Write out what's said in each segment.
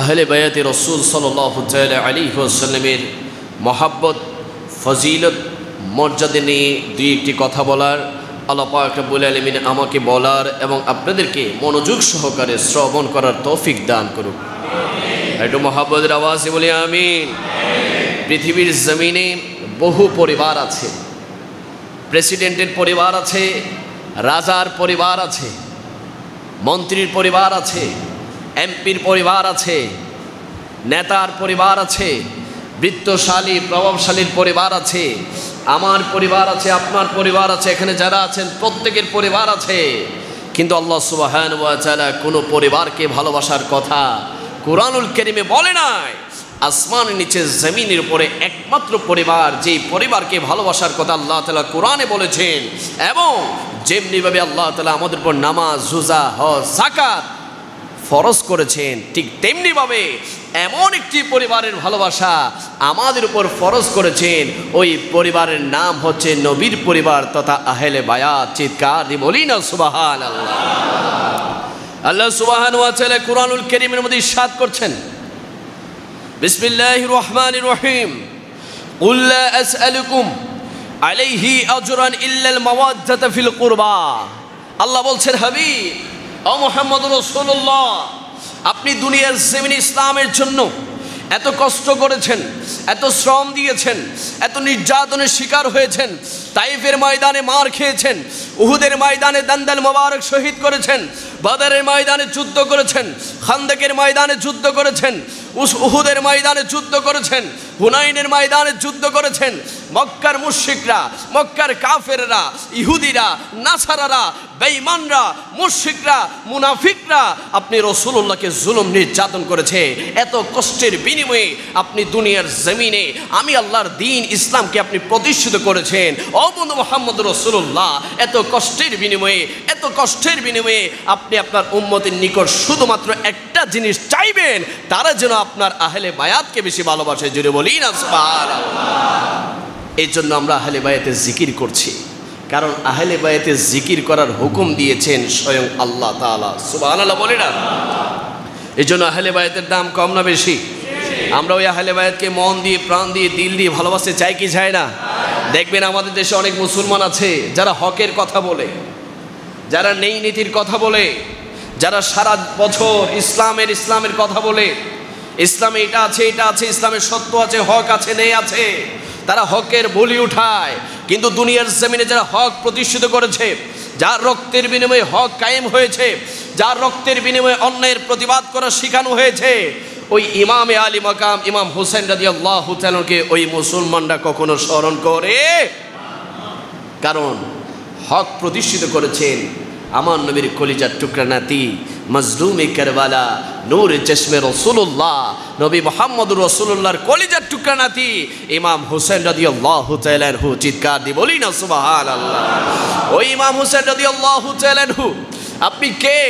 আহলে বায়াতে রসুল সাল্লাল্লাহু তাআলা আলাইহি ওয়াসাল্লামের মহাব্বত ফজিলত মর্যাদা নিয়ে দুই একটি কথা বলার আল্লাহ পাক রব্বুল আলামিন আমাকে বলার এবং আপনাদেরকে মনোযোগ সহকারে শ্রবণ করার তৌফিক দান করুক। একটু মহাব্বতের আওয়াজে বলি আমিন। পৃথিবীর জমিনে বহু পরিবার আছে, প্রেসিডেন্টের পরিবার আছে, রাজার পরিবার আছে, মন্ত্রীর পরিবার আছে, এমপির পরিবার আছে, নেতার পরিবার আছে, বৃত্তশালী প্রভাবশালীর পরিবার আছে, আমার পরিবার আছে, আপনার পরিবার আছে, এখানে যারা আছেন প্রত্যেকের পরিবার আছে। কিন্তু আল্লাহ সুবহানাহু ওয়া তাআলা কোনো পরিবারকে ভালোবাসার কথা কুরআনুল কারীমে বলে নাই। আসমানের নিচে জমিনের উপরে একমাত্র পরিবার, যেই পরিবারকে ভালোবাসার কথা আল্লাহ তাআলা কোরআনে বলেছেন, এবং যেমনিভাবে আল্লাহ তাআলা আমাদের উপর নামাজ, রোজা, হজ, যাকাত ফরজ করেছেন, ঠিক তেমনিভাবে এমন একটি পরিবারের ভালোবাসা আমাদের উপর ফরজ করেছেন। ওই পরিবারের নাম হচ্ছে নবীর পরিবার তথা আহলে বায়াত। চিৎকার দিয়ে বলি না সুবহানাল্লাহ। আল্লাহ সুবহানাহু ওয়া তাআলা কুরআনুল কারীমের মধ্যে ইরশাদ করছেন, বিসমিল্লাহির রহমানির রহিম, কুল লা আসআলুকুম আলাইহি আজরান ইল্লাল মাওয়াদ্দাতা ফিল কুরবা। আল্লাহ বলছেন, হাবিব ও মুহাম্মদ রাসূলুল্লাহ, আপনি দুনিয়ার জমিনে ইসলামের জন্য এত কষ্ট করেছেন, এত শ্রম দিয়েছেন, এত নির্যাতনের শিকার হয়েছেন, তাইফের ময়দানে মার খেয়েছেন, উহুদের ময়দানে দান্দাল মোবারক শহীদ করেছেন, বদরের ময়দানে যুদ্ধ করেছেন, খান্দকের ময়দানে যুদ্ধ করেছেন, উহুদের ময়দানে যুদ্ধ করেছেন, হুনাইনের ময়দানে যুদ্ধ করেছেন। মক্কার মুশরিকরা, মক্কার কাফেররা, ইহুদিরা, নাসারারা, বেঈমানরা, মুশরিকরা, মুনাফিকরা আপনি রাসূলুল্লাহকে জুলুম নির্যাতন করেছে। এত কষ্টের বিনিময়ে আপনি দুনিয়ার জমিনে আমি আল্লাহর দ্বীন ইসলামকে আপনি প্রতিষ্ঠিত করেছেন। ও বন্ধু মুহাম্মদ রাসূলুল্লাহ, এত কষ্টের বিনিময়ে, এত কষ্টের বিনিময়ে আপনি আপনার উম্মতের নিকট শুধুমাত্র একটা জিনিস চাইবেন, তারা যেন আপনার আহলে বায়াতকে বেশি ভালোবাসে। জুড়ে বলি না সুবহানাল্লাহ। এই জন্য আমরা আহলে বায়াতের জিকির করছি, কারণ আহলে বায়াতের জিকির করার হুকুম দিয়েছেন স্বয়ং আল্লাহ তাআলা। সুবহানাল্লাহ বলি না। এই জন্য আহলে বায়াতের দাম কম না বেশি? আমরা ওই আহলে বায়াতকে মন দিয়ে, প্রাণ দিয়ে, দিল দিয়ে ভালোবাসতে চাই কি চাই না? দেখবেন আমাদের দেশে অনেক মুসলমান আছে যারা হকের কথা বলে, যারা নেই নীতির কথা বলে, যারা সারা বছর ইসলামের কথা বলে, ইসলামে এটা আছে, এটা আছে, ইসলামের সত্য আছে, হক আছে, নেই আছে, তারা হকের বলি উঠায়। কিন্তু দুনিয়ার জমিনে যারা হক প্রতিষ্ঠিত করেছে, যার রক্তের বিনিময়ে হক কায়েম হয়েছে, যার রক্তের বিনিময়ে অন্যায়ের প্রতিবাদ করা শেখানো হয়েছে, ওই ইমামে আলী মাকাম ইমাম হুসাইন রাদিয়াল্লাহু তাআলাকে ওই মুসলমানরা কখনো স্মরণ করে? কারণ হক প্রতিষ্ঠিত করেছেন আমার নবীর কলিজার টুকরা নাতি, মজলুমে কারবালা, নূর চশমে রাসূলুল্লাহ, নবী মুহাম্মদুর রাসূলুল্লাহর কলিজার টুকরা নাতি ইমাম হুসাইন রাদিয়াল্লাহু তাআলা আনহু। চিৎকার দিয়ে বলি না সুবহানাল্লাহ। ওই ইমাম হুসাইন রাদিয়াল্লাহু তাআলা আনহু, আপনি কে?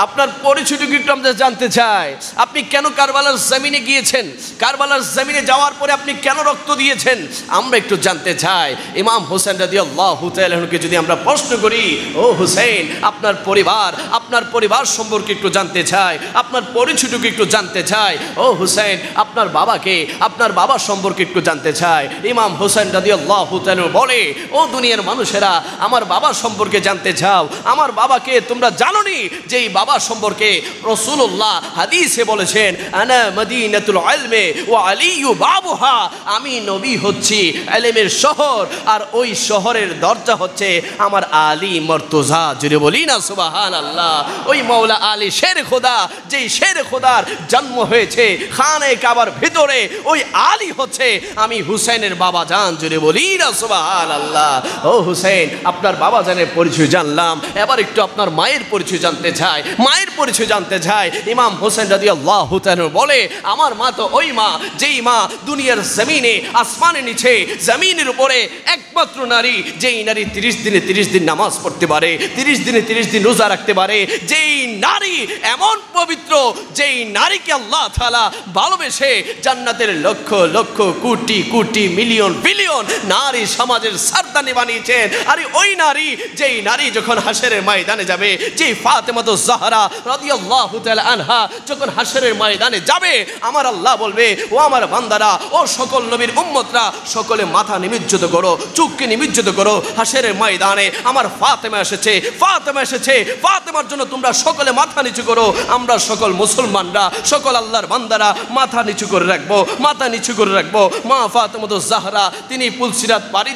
আপনার পরিচয়টুকু একটু আমরা জানতে চাই। আপনি কেন কারবালার জমিনে গিয়েছেন? কারবালার জমিনে যাওয়ার পরে আপনি কেন রক্ত দিয়েছেন? আমরা একটু জানতে চাই। ইমাম হোসেন রাদিয়াল্লাহু তাআলা আনহুকে যদি আমরা প্রশ্ন করি, ও হুসেন, আপনার পরিবার সম্পর্কে একটু জানতে চাই, আপনার পরিচয়টুকু একটু জানতে চাই। ও হুসেন, আপনার বাবাকে, আপনার বাবা সম্পর্কে একটু জানতে চাই। ইমাম হোসেন রাদিয়াল্লাহু তাআলা বলে, ও দুনিয়ার মানুষেরা, আমার বাবা সম্পর্কে জানতে চাও? আমার বাবাকে তোমরা জানোনি যে এই বাবা সম্পর্কে রাসূলুল্লাহ হাদিসে বলেছেন, আনা মদিনাতুল ইলমি ওয়া আলিয়ু বাবুহা, আমি নবী হচ্ছি ইলমের শহর, আর ওই শহরের দরজা হচ্ছে আমার আলী মর্তুজা। জুড়ে বলি না সুবহানাল্লাহ। ওই মাওলা আলী শের খোদা, যেই শের খোদার জন্ম হয়েছে খানে কাবার ভিতরে, ওই আলী হচ্ছে আমি হুসেনের বাবা জান। জুড়ে বলি না সুবহানাল্লাহ। ও হুসেন, আপনার বাবা জানের পরিচয় জানলাম, এবার একটু আপনার মায়ের পরিচয় জানতে চাই, মায়ের পরিচয় জানতে চাই। ইমাম হোসেন রাদিয়াল্লাহু তাআলা বলে, আমার মা তো ওই মা, যেই মা দুনিয়ার জমিনে, আসমানের নিচে, জমিনের উপরে একমাত্র নারী, যেই নারী 30 দিনে 30 দিন নামাজ পড়তে পারে, 30 দিনে 30 দিন রোজা রাখতে পারে, যেই নারী এমন পবিত্র, যেই নারীকে আল্লাহ তাআলা ভালোবেসে জান্নাতের লক্ষ লক্ষ কোটি কোটি মিলিয়ন বিলিয়ন নারী সমাজের সর্দানি বানিয়েছেন। আর ওই নারী, যেই নারী যখন হাসরের ময়দানে যাবে, যে ফাতেমা তো জাহরা রাদিয়াল্লাহু তাআলা আনহা যখন হাশরের ময়দানে যাবে, আমার আল্লাহ বলবে, ও আমার বান্দারা, ও সকল নবীর উম্মতরা, সকলে মাথা নিমজ্জিত করো, চুক্কি নিমজ্জিত করো। হাশরের ময়দানে আমার ফাতেমা এসেছে, ফাতেমা এসেছে, ফাতেমার জন্য তোমরা সকলে মাথা নিচু করো। আমরা সকল মুসলমানরা, সকল আল্লাহর বান্দারা মাথা নিচু করে রাখবো, মাথা নিচু করে রাখবো। মা ফাতেমা তো জাহরা তিনি পুলসিরাত পাড়ি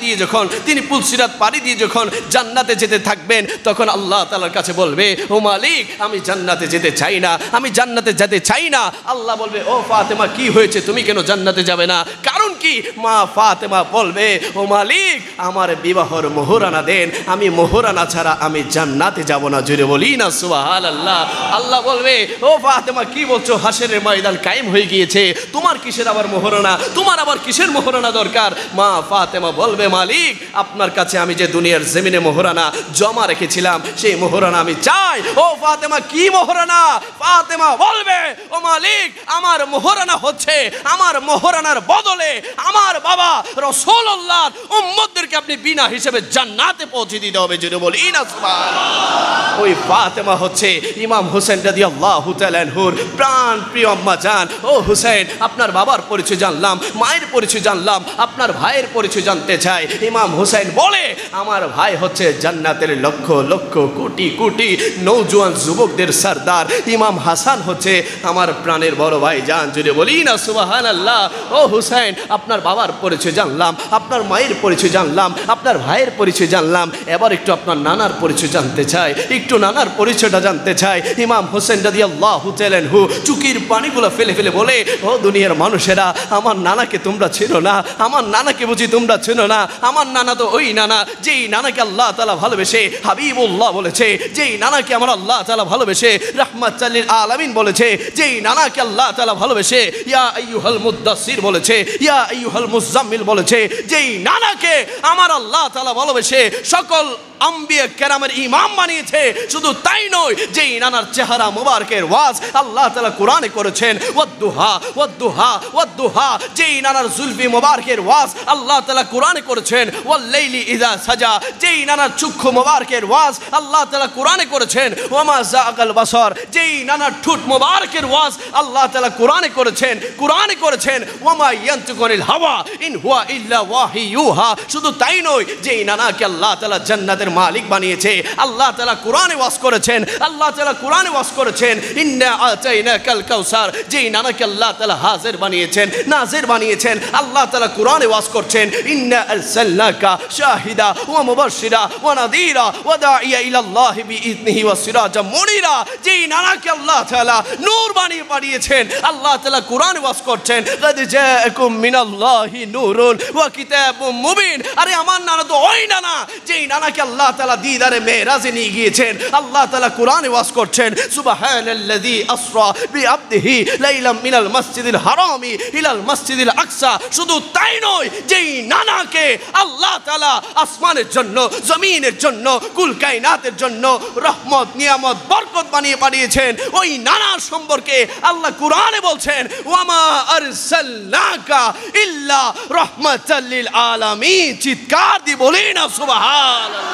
দিয়ে যখন জান্নাতে যেতে থাকবেন, তখন আল্লাহ তাআলার কাছে বলবে, ও মালিক, আমি জান্নাতে যেতে চাই না, আমি জান্নাতে যেতে চাই না। আল্লাহ বলবে, ও ফাতেমা, কি হয়েছে, তুমি কেন জান্নাতে যাবে না? কারণ কি? মা ফাতেমা বলবে, ও মালিক, আমার বিবাহর মোহরানা দেন, আমি মোহরানা ছাড়া আমি জান্নাতে যাব না। জোরে বলি না সুবহানাল্লাহ। আল্লাহ বলবে, ও ফাতেমা, কি বলছো? হাশরের ময়দান কায়েম হয়ে গিয়েছে, তোমার কিসের আবার মোহরানা? তোমার আবার কিসের মোহরানা দরকার? মা ফাতেমা বলবে, মালিক, আপনার কাছে আমি যে দুনিয়ার জমিনে মোহরানা জমা রেখেছিলাম, সেই মোহরানা আমি চাই। ও ফাতেমা, কি মোহরানা? ফাতেমা বলবে, ও মালিক, আমার মোহরানা হচ্ছে, আমার মোহরানার বদলে আমার বাবা রাসূলুল্লাহর উম্মতদেরকে আপনি বিনা হিসেবে জান্নাতে পৌঁছে দিতে হবে। যদি বলি না সুবহানাল্লাহ। ওই ফাতেমা হচ্ছে ইমাম হোসেন রাদিয়াল্লাহু তাআলা আনহুর প্রাণ প্রিয় আম্মা জান। ও হোসেন, আপনার বাবার পরিচয় জানলাম, মায়ের পরিচয় জানলাম, আপনার ভাইয়ের পরিচয় জানতে চাই। ইমাম হোসেন বলে, আমার ভাই হচ্ছে জান্নাতের লক্ষ লক্ষ কোটি কোটি নওজোয়ান যুবকদের সরদার। ইমাম হাসান হচ্ছে আমার প্রাণের বড় ভাই জান। যদি বলি না সুবহানাল্লাহ। ও হোসেন, আপনার বাবার পরিচয় জানলাম, আপনার মায়ের পরিচয় জানলাম, আপনার ভাইয়ের পরিচয় জানলাম, এবার একটু আপনার নানার পরিচয় জানতে চাই, একটু নানার পরিচয়টা জানতে চাই। ইমাম হোসেন রাদিয়াল্লাহু তাআলা আনহু চুকির পানিগুলো ফেলে ফেলে বলে, ও দুনিয়ার মানুষেরা, আমার নানাকে তোমরা চেনো না, আমার নানাকে বুঝি তোমরা চেনো না? আমার নানা তো ওই নানা যেই নানাকে আল্লাহ তাআলা ভালোবেসে হাবিবুল্লাহ বলেছে, যেই নানাকে আমার আল্লাহ তাআলা ভালোবেসে রাহমাতাল লিল আলামিন বলেছে, যেই নানাকে আল্লাহ তাআলা ভালোবেসে ইয়া আইয়ুহাল মুদ্দাসসির বলেছে, ইয়া আইয়ুহাল মুজাম্মিল বলেছে, যেই নানাকে আমার আল্লাহ তাআলা ভালোবেসে সকল আম্বিয়া কেরামের ইমাম বানিয়েছে। শুধু তাই নয়, যেই নানার চেহারা মুবারকের ওয়াজ আল্লাহ তাআলা কোরআনে করেছেন, ওয়াদ্দুহা ওয়াদ্দুহা ওয়াদ্দুহা, যেই নানার জুলফি মুবারকের ওয়াজ আল্লাহ তাআলা কোরআনে করেছেন, ওয়াল লাইলি ইযা সাজা, যেই নানার চক্ষু মুবারকের ওয়াজ আল্লাহ তাআলা কোরআনে করেছেন, ওয়ামা যাগাল বাসার, যেই নানার ঠোঁট মুবারকের ওয়াজ আল্লাহ তাআলা কোরআনে করেছেন, ওয়ামা ইয়ানতিকু আনিল হাওয়া ইন হুয়া ইল্লা ওয়াহিয়ুহা। শুধু তাই নয়, যেই নানাকে আল্লাহ তাআলা জান্নাতের মালিক বানিয়েছে, আল্লাহ তাআলা কোরআনে ওয়াজ করেছেন, আল্লাহ তাআলা কোরআনে ওয়াজ করেছেন, ইন্না আতাইনাকাল কাউসার, যেই নানাকে আল্লাহ তাআলা হাজির বানিয়েছেন, নাজির বানিয়েছেন, আল্লাহ তাআলা কোরআনে ওয়াজ করছেন, ইন্না আরসালনাকা শাহিদা ওয়া মুবাশশিরা ওয়া নাযীরা ওয়া দাঈয়া ইলাল্লাহি বিইذনিহি ওয়া সিরাজাম মুনীরা, যেই নানাকে আল্লাহ তাআলা নূর বানিয়ে পাঠিয়েছেন, আল্লাহ তাআলা কোরআনে ওয়াজ করছেন, কাদ জাআকুম মিনাল্লাহি নূরুন ওয়া কিতাবুম মুবিন। আরে আমার নানা তো ওই নানা যেই নানাকে আল্লাহ তাআলা দিদারে মেরাজে নিয়ে গিয়েছেন, আল্লাহ তাআলা কোরআনে ওয়াজ করছেন, সুবহানাল্লাযী আসরা বিআবদিহি লাইলাম মিনাল মসজিদিল হারামি ইলাল মসজিদিল আকসা। শুধু তাই নয়, যেই নানাকে আল্লাহ তাআলা আসমানের জন্য, জমিনের জন্য, কুল কায়নাতের জন্য রহমত, নিয়ামত, বরকত বানিয়ে পাঠিয়েছেন, ওই নানার সম্পর্কে আল্লাহ কোরআনে বলছেন, ওয়ামা আরসালনাকা ইল্লা রাহমাতাল লিল আলামিন। চিৎকার দিয়ে বলি না সুবহানাল্লাহ।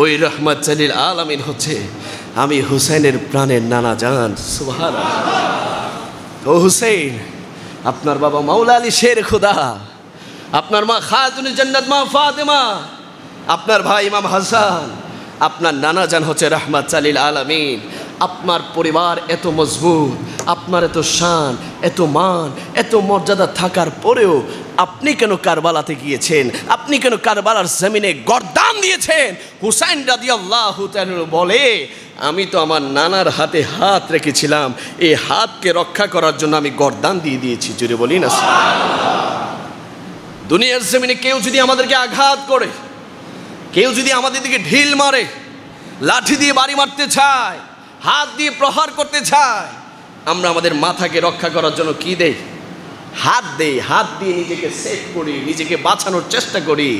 ওই রাহমাতাল লিল আলামিন হচ্ছে আমি হুসাইনের প্রাণের নানা জান। সুবহানাল্লাহ। ও হুসাইন, আপনার বাবা মাওলা আলী শের খুদা, আপনার মা খাতুনে জান্নাত মা ফাতেমা, আপনার ভাই ইমাম হাসান, আপনার নানা জান হচ্ছে রাহমাতাল লিল আলামিন। আপনার পরিবার এত মজবুত, আপনার এত শান, এত মান, এত মর্যাদা থাকার পরেও আপনি কেন কারবালাতে গিয়েছেন? আপনি কেন কারবালার জমিনে গর্দান দিয়েছেন? হুসাইন রাদিয়াল্লাহু তাআলা বলে, আমি তো আমার নানার হাতে হাত রেখেছিলাম, এই হাতকে রক্ষা করার জন্য আমি গর্দান দিয়ে দিয়েছি। জুড়ে বলি না সুবহানাল্লাহ। দুনিয়ার জমিনে কেউ যদি আমাদেরকে আঘাত করে, কেউ যদি আমাদের দিকে ঢিল মারে, লাঠি দিয়ে বাড়ি মারতে চায়, হাত দিয়ে প্রহার করতে চায়, আমরা আমাদের মাথাকে রক্ষা করার জন্য কি দেই? হাত দেই। হাত দিয়ে নিজেকে সেভ করি, নিজেকে বাঁচানোর চেষ্টা করি।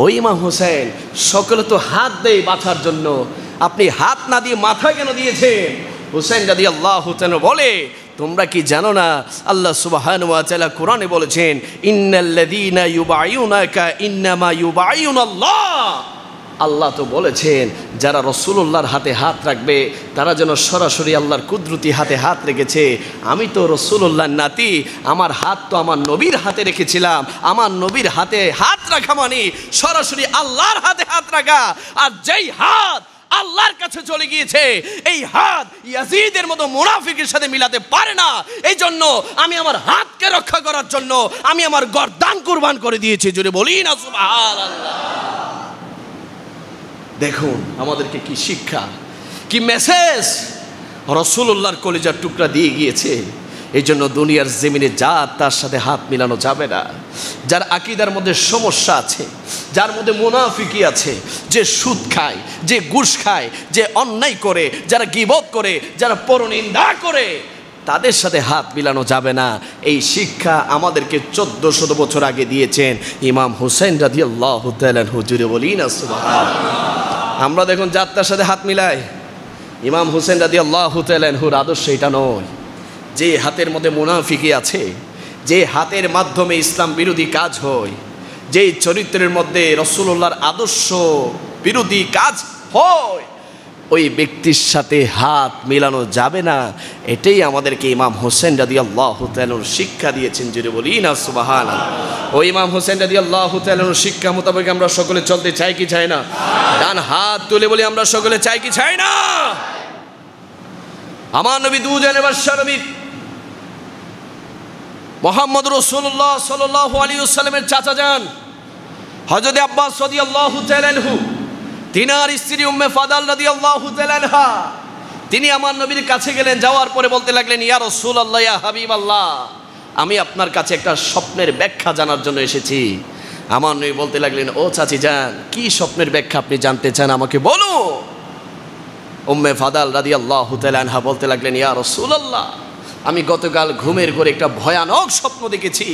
ওই ইমাম হোসেন সকলে তো হাত দেয় বাঁচার জন্য, আপনি হাত না দিয়ে মাথা কেন দিয়েছেন? হুসাইন রাদিয়াল্লাহু তাআলা বলে, তোমরা কি জানো না আল্লাহ সুবহানাহু ওয়া তাআলা কোরআনে বলেছেন, ইন্নাল্লাযীনা ইউবাইউনাকা ইন্নামা ইউবাইউনাল্লাহ। আল্লাহ তো বলেছেন যারা রসুল্লাহর হাতে হাত রাখবে তারা যেন সরাসরি আল্লাহর কুদরতি হাতে হাত রেখেছে। আমি তো রসুল্লাহর নাতি, আমার হাত তো আমার নবীর হাতে রেখেছিলাম। আমার নবীর হাতে হাত রাখা মানে সরাসরি আল্লাহর হাতে হাত রাখা। আর যেই হাত আল্লাহর কাছে চলে গিয়েছে এই হাত ইয়াজিদের মতো মুনাফিকের সাথে মিলাতে পারে না। এই জন্য আমি আমার হাতকে রক্ষা করার জন্য আমি আমার গর্দান কুরবান করে দিয়েছি। জোরে বলি না সুবহানাল্লাহ। দেখুন আমাদেরকে কি শিক্ষা, কি মেসেজ রাসূলুল্লাহর কলিজার টুকরা দিয়ে গিয়েছে। এই জন্য দুনিয়ার জমিনে যা তার সাথে হাত মিলানো যাবে না। যার আকীদার মধ্যে সমস্যা আছে, যার মধ্যে মুনাফিকি আছে, যে সুদ খায়, যে ঘুষ খায়, যে অন্যায় করে, যারা গীবত করে, যারা পরনিন্দা করে, তাদের সাথে হাত মিলানো যাবে না। এই শিক্ষা আমাদেরকে 1400 বছর আগে দিয়েছেন ইমাম হুসাইন রাদিয়াল্লাহু তাআলা হুজুরে বলি না সুবহানাল্লাহ। আমরা দেখুন যাত্রার সাথে হাত মিলাই, ইমাম হুসাইন রাদিয়াল্লাহু তাআলা হুর আদর্শ এটা নয়। যে হাতের মধ্যে মুনাফিকি আছে, যে হাতের মাধ্যমে ইসলাম বিরোধী কাজ হয়, যেই চরিত্রের মধ্যে রাসূলুল্লাহর আদর্শ বিরোধী কাজ হয়, ওই ব্যক্তির সাথে হাত মেলানো যাবে না। এটাই আমাদেরকে ইমাম হোসেন রাদিয়াল্লাহু তাআলার শিক্ষা দিয়েছেন। জোরে বলি না সুবহানাল্লাহ। ওই ইমাম হোসেন রাদিয়াল্লাহু তাআলার শিক্ষা মোতাবেক আমরা সকলে চলতে চাই কি চাই না? ডান হাত তুলে বলি আমরা সকলে চাই কি চাই না? আমার নবী দুজনের বাদশা নবী মুহাম্মদ রাসূলুল্লাহ সাল্লাল্লাহু আলাইহি ওয়াসাল্লামের চাচা যান হযরত আব্বাস রাদিয়াল্লাহু তাআলা আনহু, তিনার স্ত্রী উম্মে ফাদাল রাদিয়াল্লাহু তাআলা আনহা, তিনি আমার নবীর কাছে গেলেন। যাওয়ার পরে বলতে লাগলেন, ইয়া রাসূলুল্লাহ, ইয়া হাবিবাল্লাহ, আমি আপনার কাছে একটা স্বপ্নের ব্যাখ্যা জানার জন্য এসেছি। আমার নবী বলতে লাগলেন, ও চাচি যান, কি স্বপ্নের ব্যাখ্যা আপনি জানতে চান, আমাকে বলুন। উম্মে ফাদাল রাদিয়াল্লাহু তাআলা আনহা বলতে লাগলেন, ইয়া রাসূলুল্লাহ, আমি গতকাল ঘুমের ঘরে একটা ভয়ানক স্বপ্ন দেখেছি।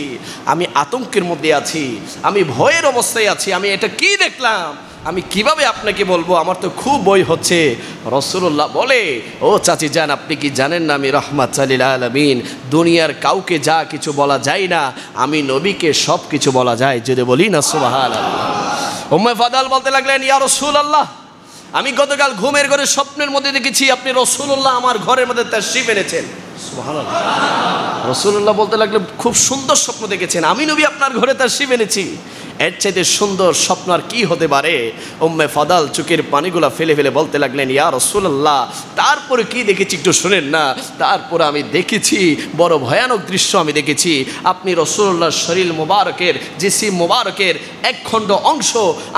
আমি আতঙ্কের মধ্যে আছি, আমি ভয়ের অবস্থায় আছি। আমি এটা কি দেখলাম আমি কিভাবে আপনাকে বলবো, আমার তো খুব ভয় হচ্ছে। রাসূলুল্লাহ বলে, ও চাচি যান, আপনি কি জানেন না আমি রাহমাতুল লিল আলামিন, দুনিয়ার কাউকে যা কিছু বলা যায় না, আমি নবীকে সব কিছু বলা যায়। যদি বলি না সুবহানাল্লাহ। উম্মে ফাদাল বলতে লাগলেন, ইয়া রাসূলুল্লাহ, আমি গতকাল ঘুমের ঘরে স্বপ্নের মধ্যে দেখেছি আপনি রাসূলুল্লাহ আমার ঘরের মধ্যে তাশরীফ এনেছেন। সুবহানাল্লাহ। রাসূলুল্লাহ বলতে লাগলেন, খুব সুন্দর স্বপ্ন দেখেছেন, আমি নবী আপনার ঘরে তাশরীফ এনেছি। এর চাইতে সুন্দর স্বপ্ন আর কি হতে পারে? উম্মে ফাদাল চোখের পানিগুলা ফেলে ফেলে বলতে লাগলেন, ইয়া রাসূলুল্লাহ, তারপরে কি দেখেছি একটু শুনেন না। তারপরে আমি দেখেছি বড় ভয়ানক দৃশ্য আমি দেখেছি। আপনি রাসূলুল্লাহর শরীর মোবারকের, জিসিম মোবারকের এক খণ্ড অংশ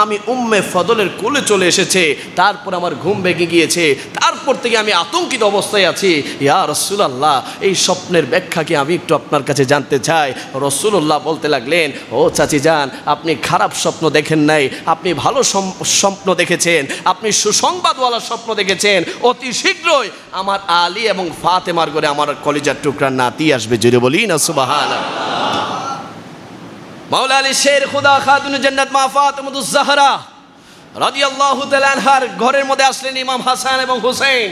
আমি উম্মে ফাদলের কোলে চলে এসেছে। তারপর আমার ঘুম ভেঙে গিয়েছে, তারপর থেকে আমি আতঙ্কিত অবস্থায় আছি। ইয়া রাসূলুল্লাহ, এই স্বপ্নের ব্যাখ্যা কি আমি একটু আপনার কাছে জানতে চাই। রাসূলুল্লাহ বলতে লাগলেন, ও চাচি যান, আপনি খারাপ স্বপ্ন দেখেন নাই, আপনি ভালো স্বপ্ন দেখেছেন, আপনি সুসংবাদওয়ালা স্বপ্ন দেখেছেন। অতি শীঘ্রই আমার আলী এবং ফাতেমার ঘরে আমার কলিজার টুকরার নাতি আসবে। জোরে বলি না সুবহানাল্লাহ। মাওলা আলী শের খুদা খাতুন জান্নাত মা ফাতেমাতুজ জাহরা রাদিয়াল্লাহু তাআলা আনহার ঘরের মধ্যে আসলেন ইমাম হাসান এবং হুসাইন,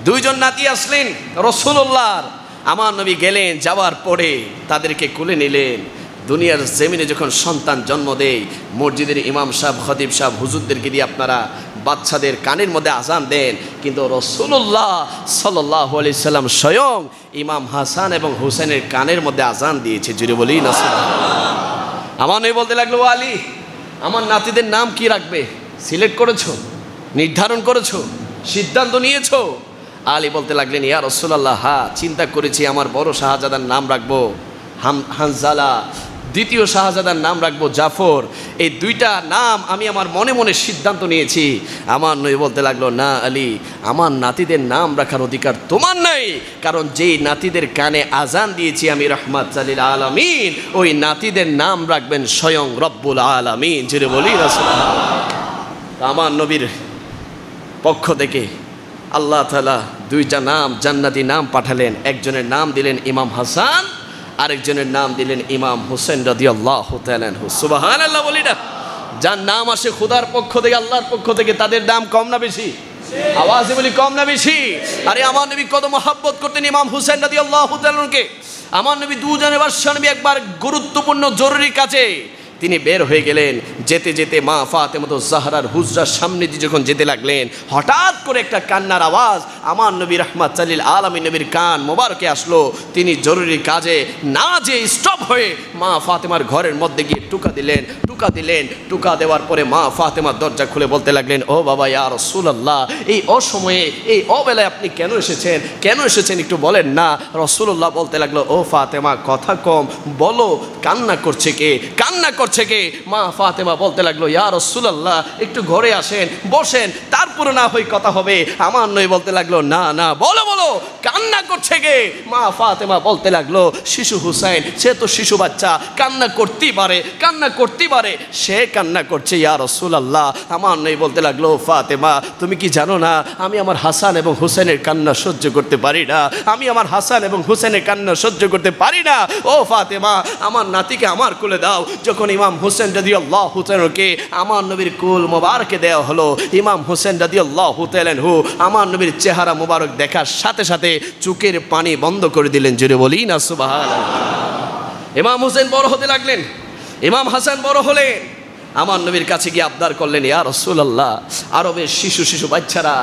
দুইজন নাতি আসলেন রাসূলুল্লাহর। আমার নবী গেলেন, যাওয়ার পরে তাদেরকে কোলে নিলেন। দুনিয়ার জমিনে যখন সন্তান জন্ম দেয়, মসজিদের ইমাম সাহেব, খতিব সাহেব, হুজুরদেরকে দিয়ে আপনারা বাচ্চাদের কানের মধ্যে আজান দেন, কিন্তু রাসূলুল্লাহ সাল্লাল্লাহু আলাইহি সাল্লাম স্বয়ং ইমাম হাসান এবং হুসাইনের কানের মধ্যে আজান দিয়েছে। জুড়ে বলি না সুবহানাল্লাহ। আমার নবী বলতে লাগলো, আলী, আমার নাতিদের নাম কি রাখবে সিলেক্ট করেছো, নির্ধারণ করেছো, সিদ্ধান্ত নিয়েছো? আলী বলতে লাগলেন, ইয়া রাসূলুল্লাহ, হ্যাঁ, চিন্তা করেছি আমার বড় শাহজাদার নাম রাখবো হানজালা, দ্বিতীয় শাহজাদার নাম রাখবো জাফর। এই দুইটা নাম আমি আমার মনে মনে সিদ্ধান্ত নিয়েছি। আমার নবী বলতে লাগলো, না আলী, আমার নাতিদের নাম রাখার অধিকার তোমার নাই, কারণ যেই নাতিদের কানে আজান দিয়েছি আমি রাহমাতুল লিল আলামিন, ওই নাতিদের নাম রাখবেন স্বয়ং রব্বুল আলামিন। জোরে বলি রাসূলুল্লাহ। আমার নবীর পক্ষ থেকে আল্লাহ তাআলা দুইটা নাম, জান্নাতি নাম পাঠালেন। একজনের নাম দিলেন ইমাম হাসান, আরেকজনের নাম দিলেন ইমাম হুসাইন রাদিয়াল্লাহু তাআলা আনহু। সুবহানাল্লাহ বলি না। যার নাম আসে খোদার পক্ষ থেকে, আল্লাহর পক্ষ থেকে, তাদের দাম কম না বেশি? আওয়াজে বলি কম না বেশি? আরে আমার নবী কত মহব্বত করতেন ইমাম হুসাইন রাদিয়াল্লাহু তাআলা আনহুকে। আমার নবী দুজনের বাদশা নবী একবার গুরুত্বপূর্ণ জরুরি কাজে তিনি বের হয়ে গেলেন। যেতে যেতে মা ফাতেমা জাহরার হুজরার সামনে দিয়ে যখন যেতে লাগলেন, হঠাৎ করে একটা কান্নার আওয়াজ আমার নবী রাহমাতুল লিল আলামিন নবীর কান মোবারকে আসলো। তিনি জরুরি কাজে না যে স্টপ হয়ে মা ফাতেমার ঘরের মধ্যে গিয়ে টুকা দিলেন। টুকা দেওয়ার পরে মা ফাতেমা দরজা খুলে বলতে লাগলেন, ও বাবা ইয়া রাসূলুল্লাহ, এই অসময়ে এই অবেলায় আপনি কেন এসেছেন একটু বলেন না। রাসূলুল্লাহ বলতে লাগলো, ও ফাতেমা কথা কম বলো, কান্না করছে কে? মা ফাতেমা বলতে লাগলো, ইয়া রাসূলুল্লাহ একটু ঘরে আসেন, বসেন, তারপরে না হয় কথা হবে। আমার নবী বলতে লাগলো, না বলো কান্না করছে কে? মা ফাতেমা বলতে লাগলো, শিশু হুসাইন, সে তো শিশু বাচ্চা, কান্না করতেই পারে, সে কান্না করছে ইয়া রাসূলুল্লাহ। আমার নবী বলতে লাগলো, ফাতেমা তুমি কি জানো না আমি আমার হাসান এবং হুসেনের কান্না সহ্য করতে পারি না, ও ফাতেমা আমার নাতিকে আমার কোলে দাও। যখন ইমাম হুসেন রাদিয়াল্লাহু তাআলাকে আমার নবীর কুল মোবারকে দেওয়া হলো, ইমাম হুসেন রাদিয়াল্লাহু তাআলা আমার নবীর চেহারা মোবারক দেখার সাথে সাথে চোখের পানি বন্ধ করে দিলেন। জোরে বলি না সুবহানাল্লাহ। ইমাম হুসেন বড় হতে লাগলেন, ইমাম হাসান বড় হলেন। আমার নবীর কাছে গিয়ে আবদার করলেন, ইয়া রাসূলুল্লাহ আরবের শিশু বাচ্চারা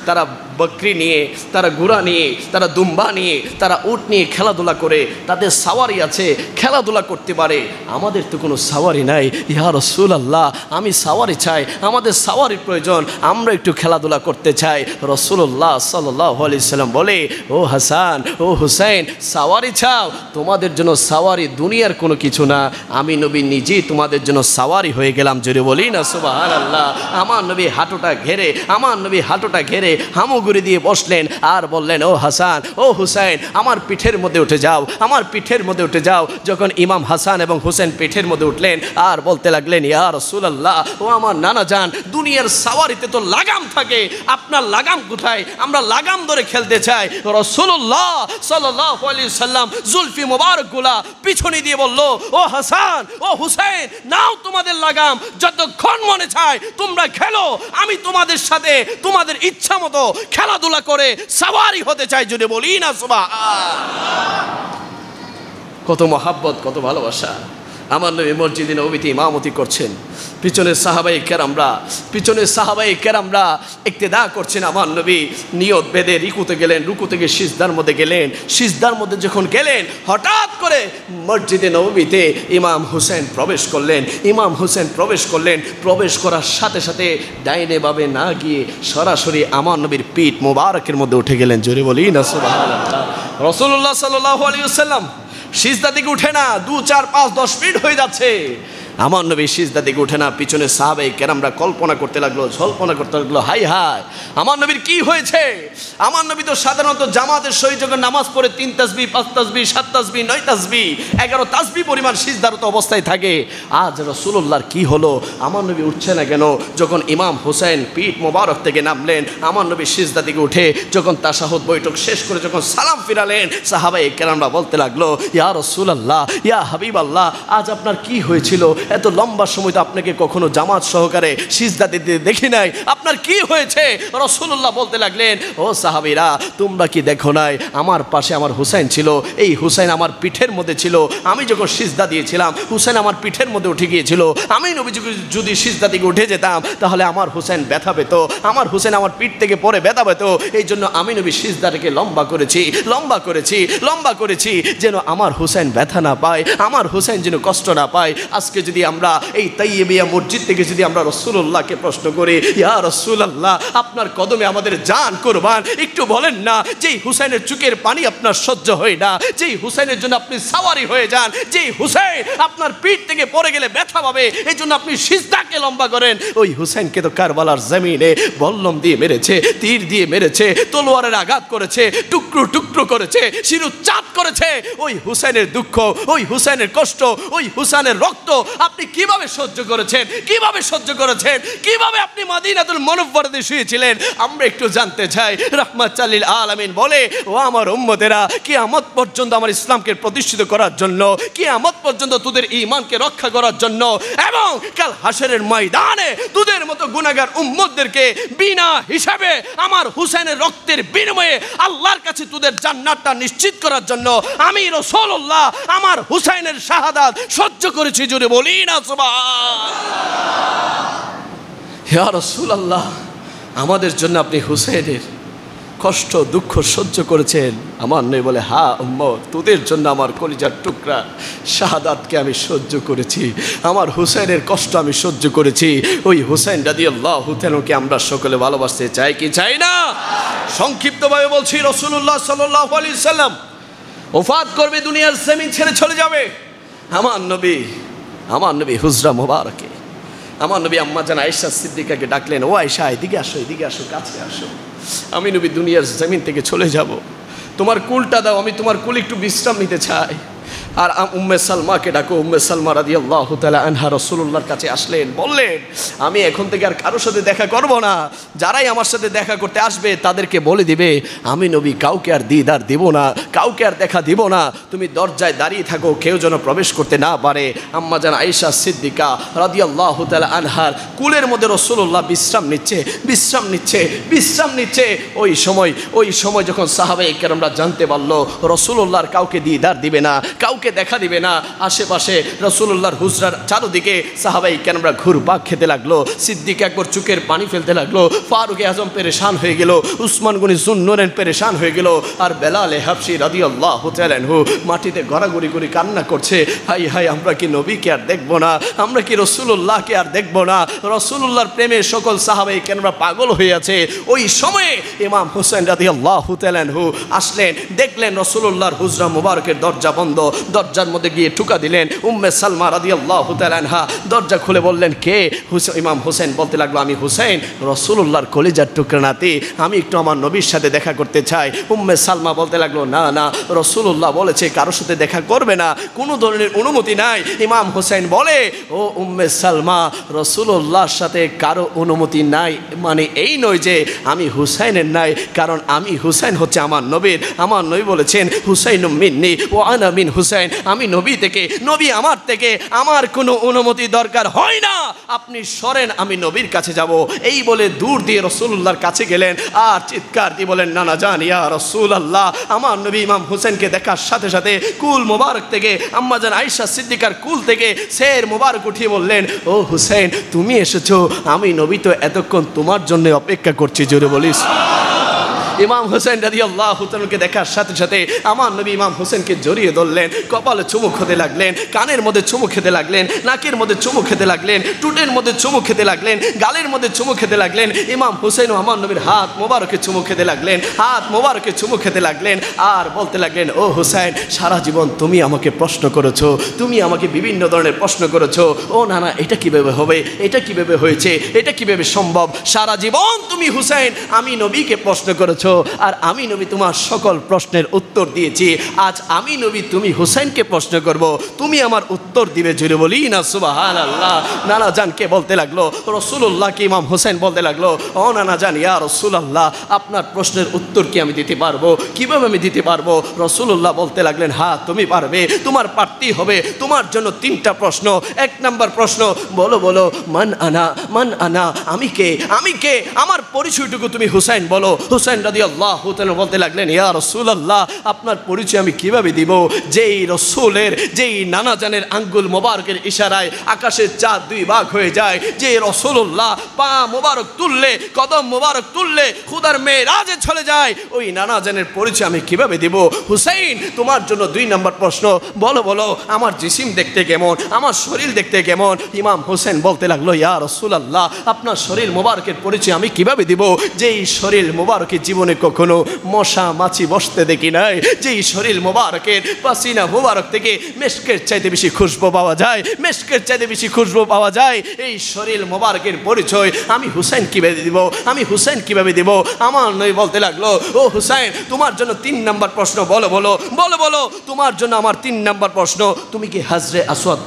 তারা বকরি নিয়ে, তারা ঘোড়া নিয়ে, তারা দুম্বা নিয়ে, তারা উট নিয়ে খেলাধুলা করে, তাদের সাওয়ারি আছে, খেলাধুলা করতে পারে, আমাদের তো কোনো সাওয়ারি নাই। ইয়া রাসূলুল্লাহ আমি সাওয়ারি চাই, আমাদের সাওয়ারির প্রয়োজন, আমরা একটু খেলাধুলা করতে চাই। রাসূলুল্লাহ সাল্লাল্লাহু আলাইহি সাল্লাম বলে, ও হাসান ও হুসাইন সাওয়ারি চাও, তোমাদের জন্য সাওয়ারি দুনিয়ার কোনো কিছু না, আমি নবী নিজেই তোমাদের জন্য সাওয়ারি হয়ে গেলাম। জোরে বলি না সুবহানাল্লাহ। আমার নবী হাঁটুটা ঘেরে হামুগুড়ি দিয়ে বসলেন আর বললেন, ও হাসান ও হুসাইন আমার পিঠের মধ্যে উঠে যাও। যখন ইমাম হাসান এবং হুসেন পিঠের মধ্যে উঠলেন আর বলতে লাগলেন, ইয়া রাসূলুল্লাহ ও আমার নানা জান, দুনিয়ার সাওয়ারিতে তো লাগাম থাকে, আপনার লাগাম কোথায়? আমরা লাগাম ধরে খেলতে চাই। রাসূলুল্লাহ সাল্লাল্লাহু আলাইহি সাল্লাম জুলফি মোবারকগুলা পিছনে দিয়ে বলল, ও হাসান ও হুসাইন নাও তোমাদের লাগাম, যতক্ষণ মনে চায় তোমরা খেলো, আমি তোমাদের সাথে তোমাদের ইচ্ছা মতো খেলাধুলা করে সাওয়ারি হতে চাই। যদি বলি না সুবহানাল্লাহ। কত মহাব্বত, কত ভালোবাসা। আমার নবী মসজিদে নববীতে ইমামতি করছেন, পিছনের সাহাবায়ে কেরামরা ইক্তেদা করছেন। আমার নবী নিয়ত বেঁধে রুকু থেকে সিজদার মধ্যে গেলেন। সিজদার মধ্যে যখন গেলেন, হঠাৎ করে মসজিদে নববীতে ইমাম হুসেন প্রবেশ করলেন। প্রবেশ করার সাথে সাথে ডাইনে বামে না গিয়ে সরাসরি আমার নবীর পিঠ মোবারকের মধ্যে উঠে গেলেন। জোরে বলি না সুবহানাল্লাহ। রাসূলুল্লাহ সাল্লাল্লাহু আলাইহি ওয়াসাল্লাম সিজদা থেকে উঠে না, 2, 4, 5, 10 মিনিট হয়ে যাচ্ছে, আমার নবী সিজদা থেকে উঠে না। পিছনে সাহাবায়ে কেরামরা জল্পনা করতে লাগলো, হাই আমার নবীর কি হয়েছে? আমার নবী তো সাধারণত জামাতের সহিত যখন নামাজ পড়ে 3 তাসবিহ 5 তাসবিহ 7 তাসবিহ 9 তাসবিহ 11 তাসবিহ পরিমাণ সিজদারত অবস্থায় থাকে। আজ রাসূলুল্লাহর কি হলো? আমার নবী উঠছে না কেন? যখন ইমাম হুসাইন পিঠ মোবারক থেকে নামলেন, আমার নবী সিজদা থেকে উঠে যখন তাশাহুদ বৈঠক শেষ করে যখন সালাম ফিরালেন, সাহাবায়ে কেরামরা বলতে লাগলো, ইয়া রাসূলুল্লাহ ইয়া হাবিবাল্লাহ আজ আপনার কি হয়েছিল? এত লম্বা সময় তো আপনাকে কখনো জামাত সহকারে সিজদা দিতে দেখি নাই, আপনার কি হয়েছে? রাসূলুল্লাহ বলতে লাগলেন, ও সাহাবীরা তোমরা কি দেখো নাই আমার পাশে আমার হুসাইন ছিল, এই হুসাইন আমার পিঠের মধ্যে ছিল, আমি যখন সিজদা দিয়েছিলাম হুসাইন আমার পিঠের মধ্যে উঠে গিয়েছিল, আমি নবী যদি সিজদা থেকে উঠে যেতাম তাহলে আমার হুসাইন ব্যথা পেত, আমার হুসাইন আমার পিঠ থেকে পরে ব্যথা পেত, এই জন্য আমি নবী সিজদাটাকে লম্বা করেছি যেন আমার হুসাইন ব্যথা না পায়, আমার হুসাইন যেন কষ্ট না পায়। আজকে যদি আমরা এই তাইয়্যিবিয়া মসজিদ থেকে যদি আমরা রাসূলুল্লাহকে প্রশ্ন করি, ইয়া রাসূলুল্লাহ আপনার কদমে আমাদের জান কুরবান, একটু বলেন না যেই হুসাইনের চোখের পানি আপনার সহ্য হয় না, যেই হুসাইনের জন্য আপনি সাওয়ারি হয়ে যান, যেই হুসাইন আপনার পিঠ থেকে পড়ে গেলে ব্যথা পাবে এই জন্য আপনি সিজদাকে লম্বা করেন, ওই হুসাইনকে তো কারবালার জমিনে বল্লম দিয়ে মেরেছে, তীর দিয়ে মেরেছে, তলোয়ারের আঘাত করেছে, টুকরো করেছে, শিরুচ্চাত করেছে। ওই হুসাইনের দুঃখ, ওই হুসাইনের কষ্ট, ওই হুসাইনের রক্ত আপনি কিভাবে সহ্য করেছেন? কিভাবে আপনি মদিনাতুল মুনাওয়ারাতে শুয়েছিলেন? আমরা একটু জানতে চাই। রাহমাতুল লিল আলামিন বলে, ও আমার উম্মতেরা কিয়ামত পর্যন্ত আমার ইসলামকে প্রতিষ্ঠিত করার জন্য, কিয়ামত পর্যন্ত তোদের ঈমানকে রক্ষা করার জন্য এবং কাল হাশরের ময়দানে তোদের মতো গুনাহগার উম্মতদেরকে বিনা হিসাবে আমার হুসাইনের রক্তের বিনিময়ে আল্লাহর কাছে তোদের জান্নাতটা নিশ্চিত করার জন্য আমি রাসূলুল্লাহ আমার হুসাইনের শাহাদাত সহ্য করেছি। জোরে বলি বলি না সুবহানাল্লাহ। ইয়া রাসূলুল্লাহ, আমাদের জন্য আপনি হুসাইনের কষ্ট দুঃখ সহ্য করেছেন। আমার নবী বলে, হ্যাঁ উম্মত, তোদের জন্য আমার কলিজার টুকরা শাহাদাতকে আমি সহ্য করেছি, আমার হুসাইনের কষ্ট আমি সহ্য করেছি। ওই হুসাইন রাদিয়াল্লাহু তাআলাকে আমরা সকলে ভালোবাসতে চাই কি চাই না? সংক্ষিপ্তভাবে বলছি, রাসূলুল্লাহ সাল্লাল্লাহু আলাইহি সাল্লাম ওফাত করবে, দুনিয়ার জমিন ছেড়ে চলে যাবে। আমার নবী হুজরা মোবারকে আমার নবী আম্মা জান আয়েশা সিদ্দিকাকে ডাকলেন, ও আয়েশা, এদিকে আসো, এদিকে আসো, কাছে আসো। আমি নবী দুনিয়ার জমিন থেকে চলে যাব, তোমার কুলটা দাও, আমি তোমার কুল একটু বিশ্রাম নিতে চাই। আর উম্মে সালমাকে ডাকো। উম্মে সালমা রাদিয়াল্লাহু তাআলা আনহা রাসূলুল্লাহর কাছে আসলেন, বললেন, আমি এখন থেকে আর কারোর সাথে দেখা করব না, যারাই আমার সাথে দেখা করতে আসবে তাদেরকে বলে দিবে আমি নবী কাউকে আর দিদার দিব না, কাউকে আর দেখা দিব না, তুমি দরজায় দাঁড়িয়ে থাকো, কেউ যেন প্রবেশ করতে না পারে। আম্মা জান আয়েশা সিদ্দিকা রাদিয়াল্লাহু তাআলা আনহার কুলের মধ্যে রাসূলুল্লাহ বিশ্রাম নিচ্ছে। ওই সময় যখন সাহাবায়ে কেরামরা জানতে পারলো রাসূলুল্লাহর কাউকে দিদার দিবে না, কাউকে দেখা দিবে না, আশেপাশে রাসূলুল্লাহর হুজরার চারদিকে সাহাবায়ে কেরামরা ঘুরপাক খেতে লাগলো। সিদ্দিক একবার চোখের পানি ফেলতে লাগলো, ফারুক আজম পেরেশান হয়ে গেল, উসমান গনি যুন্নুরাইন পেরেশান হয়ে গেল, আর বেলাল হাবশী রাদিয়াল্লাহু তাআলা আনহু মাটিতে গড়াগড়ি করে কান্না করছে, হাই হাই, আমরা কি নবীকে আর দেখবো না, আমরা কি রাসূলুল্লাহকে আর দেখবো না? রাসূলুল্লাহর প্রেমে সকল সাহাবায়ে কেরামরা পাগল হয়ে আছে। ওই সময়ে ইমাম হুসাইন রাদিয়াল্লাহু তাআলা আনহু আসলেন, দেখলেন রাসূলুল্লাহর হুজরা মুবারকের দরজা বন্ধ, দরজার মধ্যে গিয়ে ঠুকা দিলেন। উম্মে সালমা রাদিয়াল্লাহু তাআলা আনহা দরজা খুলে বললেন, কে? ইমাম হুসাইন বলতে লাগলো, আমি হুসাইন, রাসূলুল্লাহর কলিজার টুকরা নাতি, আমি একটু আমার নবীর সাথে দেখা করতে চাই। উম্মে সালমা বলতে লাগলো, না না, রাসূলুল্লাহ বলেছে কারোর সাথে দেখা করবে না, কোনো ধরনের অনুমতি নাই। ইমাম হুসাইন বলে, ও উম্মে সালমা, রাসূলুল্লাহর সাথে কারো অনুমতি নাই মানে এই নয় যে আমি হুসাইনের নাই, কারণ আমি হুসাইন হচ্ছে আমার নবীর। আমার নবী বলেছেন, হুসাইনুম মিন্নি ও আনা মিন হুসাইন, আমি নবী থেকে, নবী আমার থেকে, আমার কোনো অনুমতি দরকার হয় না, আপনি সরেন, আমি নবীর কাছে যাব। এই বলে দূর দিয়ে রাসূলুল্লাহর কাছে গেলেন, আর চিৎকার দিয়ে বলেন, নানা জান ইয়া রাসূলুল্লাহ। আমার নবী ইমাম হুসাইনকে দেখার সাথে সাথে কুল মোবারক থেকে, আম্মা জান আয়েশা সিদ্দিকার কুল থেকে সের মোবারক উঠিয়ে বললেন, ও হুসাইন, তুমি এসেছো, আমি নবী তো এতক্ষণ তোমার জন্য অপেক্ষা করছি, জোরে বলিস। ইমাম হুসাইন রাদিয়াল্লাহু তাআলাকে দেখার সাথে সাথে আমার নবী ইমাম হুসাইনকে জড়িয়ে ধরলেন, কপালে চুমু খেতে লাগলেন, কানের মধ্যে চুমু খেতে লাগলেন, নাকের মধ্যে চুমু খেতে লাগলেন, টুটের মধ্যে চুমু খেতে লাগলেন, গালের মধ্যে চুমু খেতে লাগলেন। ইমাম হুসাইনও আমার নবীর হাত মোবারকে চুমু খেতে লাগলেন, আর বলতে লাগলেন, ও হুসাইন, সারা জীবন তুমি আমাকে প্রশ্ন করেছো, তুমি আমাকে বিভিন্ন ধরনের প্রশ্ন করেছো, ও না না, এটা কিভাবে হবে, এটা কিভাবে হয়েছে, এটা কিভাবে সম্ভব, সারা জীবন তুমি হুসাইন আমি নবীকে প্রশ্ন করেছো, আর আমি নবী তোমার সকল প্রশ্নের উত্তর দিয়েছি, আজ আমি নবী তুমি হুসাইনকে প্রশ্ন করব, তুমি আমার উত্তর দিবে, জোরে বলি না সুবহানাল্লাহ। নানা জানকে বলতে লাগলো, রাসূলুল্লাহকে ইমাম হুসাইন বলতে লাগলো, ও নানা জান, ইয়া রাসূলুল্লাহ, আপনার প্রশ্নের উত্তর কি আমি দিতে পারবো, কিভাবে আমি দিতে পারবো? রাসূলুল্লাহ বলতে লাগলেন, হ্যাঁ তুমি পারবে, তোমার পারতেই হবে, তোমার জন্য 3টা প্রশ্ন। 1 নাম্বার প্রশ্ন, বলো মান আনা, আমি কে, আমার পরিচয়টুকু তুমি হুসাইন বলো। হুসাইন রাদিয়াল্লাহু তাআলা বলতে লাগলেন, ইয়া রাসূলুল্লাহ, আপনার পরিচয় আমি কিভাবে দিব? যেই রসুলের, যেই নানা জানের আঙ্গুল মোবারকের ইশারায় আকাশের চাঁদ 2 ভাগ হয়ে যায়, যে রাসূলুল্লাহ পা মোবারক তুললে, কদম মোবারক তুললে খুদার মেরাজে চলে যায়, ওই নানা জানের পরিচয় আমি কিভাবে দিব? হুসাইন, তোমার জন্য 2 নাম্বার প্রশ্ন, বলো আমার জিসিম দেখতে কেমন, আমার শরীর দেখতে কেমন? ইমাম হুসাইন বলতে লাগলো, ইয়া রাসূলুল্লাহ, আপনার শরীর মোবারকের পরিচয় আমি কিভাবে দিব? যেই শরীর মোবারকের জীবনে কখনো মশা মাছি বসতে দেখি নাই, যেই শরীর মোবারকের পাসিনা মোবারক থেকে মেশকের চাইতে বেশি খুশবু পাওয়া যায়, এই শরীর মোবারকের পরিচয় আমি হুসাইন কিভাবে দিব? আমার নবী বলতে লাগলো, ও হুসাইন, তোমার জন্য 3 নাম্বার প্রশ্ন, বলো তোমার জন্য আমার 3 নাম্বার প্রশ্ন, তুমি কি হাজরে আসওয়াদ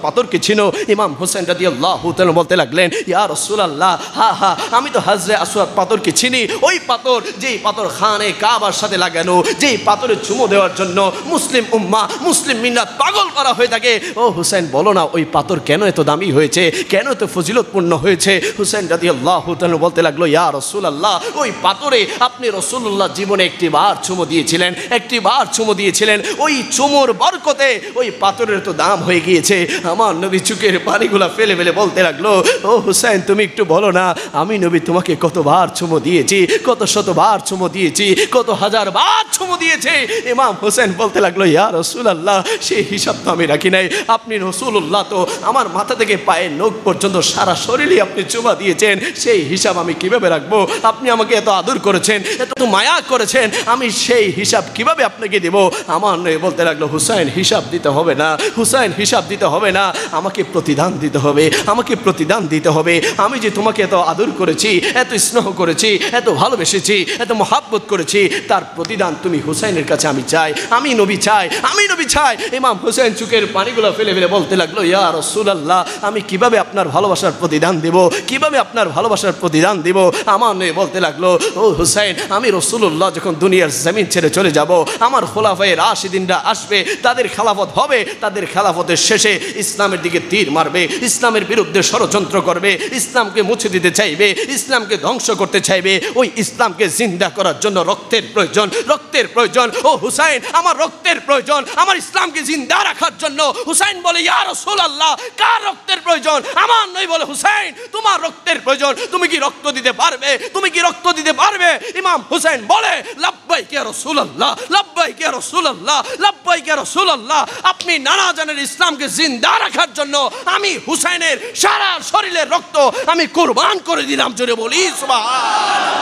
পাথরকে চিনো? ইমাম হুসাইন রাদিয়াল্লাহু তাআলা বলতে লাগলেন, ইয়া রাসূলুল্লাহ, হ্যাঁ আমি তো হাজরে আসওয়াদ পাথর পাথরকে চিনি, ওই পাথর যেই পাথর খানে কাবার সাথে লাগানো, যেই পাথরে চুমো দেওয়ার জন্য মুসলিম উম্মাহ মুসলিম মিল্লাত পাগল করা হয়ে থাকে। ও হুসাইন বলো না ওই পাথর কেন এত দামি হয়েছে, কেন এত ফজিলতপূর্ণ হয়েছে? হুসাইন রাদিয়াল্লাহু তাআলা বলতে লাগলো, ইয়া রাসূলুল্লাহ, ওই পাথরে আপনি রাসূলুল্লাহ জীবনে একটিবার চুমো দিয়েছিলেন, একটিবার চুমো দিয়েছিলেন, ওই চুমোর বরকতে ওই পাথরের তো দাম হয়ে গিয়েছে। আমার নবী চোখের পানিগুলা ফেলে ফেলে বলতে লাগলো, ও হুসাইন তুমি একটু বলো না, আমি নবী তোমাকে কতবার চুমো দিয়েছি, কত শতবার চুমো দিয়েছি, কত হাজারবার চুমো দিয়েছে। ইমাম হোসেন বলতে লাগলো, ইয়া রাসূলুল্লাহ, সেই হিসাব তো আমি রাখি নাই। আপনি রাসূলুল্লাহ তো আমার মাথা থেকে পায়ের নখ পর্যন্ত সারা শরীরে আপনি চুমা দিয়েছেন, সেই হিসাব আমি কিভাবে রাখবো? আপনি আমাকে এত আদর করেছেন, এত মায়া করেছেন, আমি সেই হিসাব কিভাবে আপনাকে দেব? আমার নবী বলতে লাগলো, হুসাইন হিসাব দিতে হবে না, হুসাইন হিসাব দিতে হবে না, আমাকে প্রতিদান দিতে হবে, আমাকে প্রতিদান দিতে হবে। আমি যে তোমাকে এত আদর করেছি, এত স্নেহ করেছি, এত ভালোবেসেছি, এত মহাব্বত করেছি, তার প্রতিদান তুমি হুসাইনের কাছে আমি চাই, আমি নবী চাই, আমি নবী চাই। ইমাম হুসাইন চোখের পানিগুলো ফেলে ফেলে বলতে লাগলো, ইয়া রাসূলুল্লাহ, আমি কিভাবে আপনার ভালোবাসার প্রতিদান দেব, কিভাবে আপনার ভালোবাসার প্রতিদান দেব? আমার নবী বলতে লাগলো, ও হুসাইন, আমি রাসূলুল্লাহ যখন দুনিয়ার জমিন ছেড়ে চলে যাব, আমার খোলাফায়ে রাশিদিনরা আসবে, তাদের খেলাফত হবে, তাদের খেলাফতের শেষে ইসলামের দিকে তীর মারবে, ইসলামের বিরুদ্ধে ষড়যন্ত্র করবে, ইসলামকে মুছে দিতে চাইবে, ইসলামকে ধ্বংস করতে চাইবে। ওই ইসলামকে জিন্দা করার জন্য রক্তের প্রয়োজন, রক্তের প্রয়োজন। ও হুসাইন, আমার রক্তের প্রয়োজন আমার ইসলামকে জিন্দা রাখার জন্য। হুসাইন বলে, ইয়া রাসূলুল্লাহ, কার রক্তের প্রয়োজন? আমার নবী বলে, হুসাইন তোমার রক্তের প্রয়োজন, তুমি কি রক্ত দিতে পারবে, তুমি কি রক্ত দিতে পারবে? ইমাম হুসাইন বলে, লাব্বাইক ইয়া রাসূলুল্লাহ, লাব্বাইক ইয়া রাসূলুল্লাহ, লাব্বাইক ইয়া রাসূলুল্লাহ। আপনি নানা জানের ইসলামকে জিন্দা রাখার জন্য আমি হুসাইনের সারা শরীরের রক্ত আমি কুরবান করে দিলাম। জোরে বলি সুবহানাল্লাহ।